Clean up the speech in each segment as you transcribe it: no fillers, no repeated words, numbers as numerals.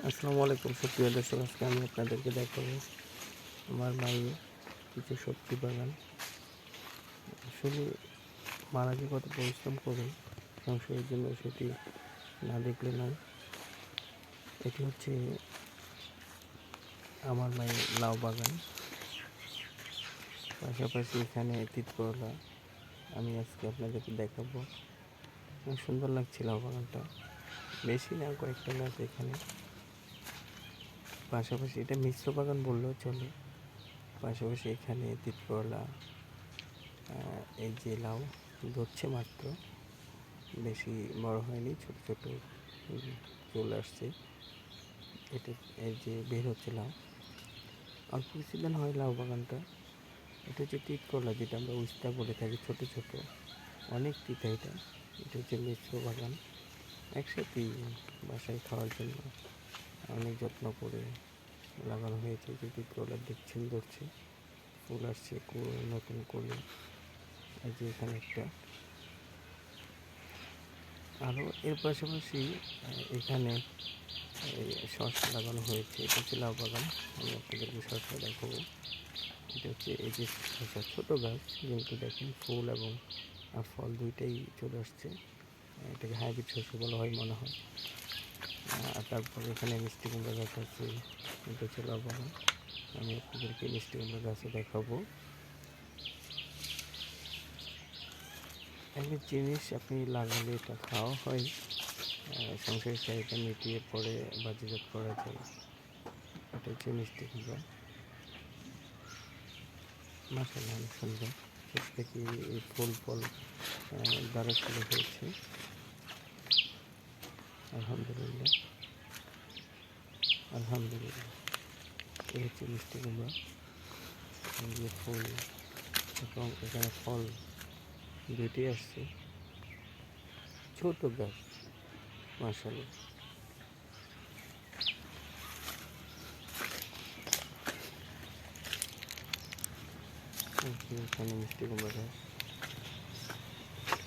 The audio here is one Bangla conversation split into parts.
আসসালামু আলাইকুম সুপ্রিয় দর্শক, আজকে আমি আপনাদেরকে দেখাবো আমার বাড়ির কিছু সবজি বাগান। আসলে মারা যে কত পরিশ্রম করে সংসারের জন্য সেটি না দেখলে নয়। এটি হচ্ছে আমার মায়ের লাউ বাগান, পাশাপাশি এখানে তিত করলা আমি আজকে আপনাদেরকে দেখাবো। সুন্দর লাগছে লাউ বাগানটা, বেশি না কয়েকটা গাছ এখানে। পাশাপাশি এটা মিশ্র বাগান বললেও চলে। পাশাপাশি এখানে তিত করলা, এই যে লাউ ধরছে মাত্র, বেশি বড় হয়নি, ছোট ছোট চলে আসছে। এটা এই যে বের হচ্ছে লাউ, অল্প কিছুদিন হয় লাউ বাগানটা। এটা হচ্ছে তিত করলা, যেটা আমরা উস্তা বলে থাকি, ছোট ছোট অনেক তিতা। এটা হচ্ছে মিশ্র বাগান, একসাথেই বাসায় খাওয়ার জন্য অনেক যত্ন করে লাগানো হয়েছে। যে তিত করলা দেখছেন ধরছে, ফুল আসছে, নতুন কলি। এই যে এখানে একটা, আরও এর পাশাপাশি এখানে শসা লাগানো হয়েছে। এটা হচ্ছে লাউ বাগান, আমি আপনাদেরকে শসা দেখাবো। এটা হচ্ছে এই যে শসা, ছোটো গাছ, কিন্তু দেখেন ফুল এবং ফল দুইটাই চলে আসছে। এটাকে হাইব্রিড শসা বলা হয় মনে হয়। আর তারপর এখানে মিষ্টি কুমড়া গাছ আছে। এটা হচ্ছে লাউ বাগান, আমি আপনাদেরকে মিষ্টি কুমড়া গাছও দেখাবো। একটা জিনিস আপনি লাগালে এটা খাওয়া হয়, সংসারের চাহিদা মিটিয়ে পরে বাজারজাত করা যায়। এটা হচ্ছে মিষ্টি কুমড়া, মাশাআল্লাহ অনেক সুন্দর। শেষ থেকে এই ফুল ফল দ্বারা শুরু হয়েছে, আলহামদুলিল্লাহ আলহামদুলিল্লাহ। এই হচ্ছে মিষ্টি কুমড়া, যে ফুল এবং এখানে ফল দুটি আসছে। ছোট গাছ, মাশাআল্লাহ। এখানে মিষ্টি কুমড়া গাছ,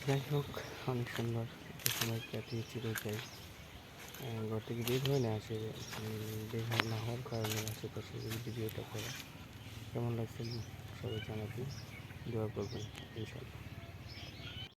যাই হোক অনেক সুন্দর। একটা সময় কাটিয়ে চিরটাই ঘর থেকে বের হয় না, বের না হওয়ার কারণে আশেপাশে ভিডিওটা করা। কেমন লাগছে সবাই জানাবেন, দোয়া করবেন ইনশাআল্লাহ।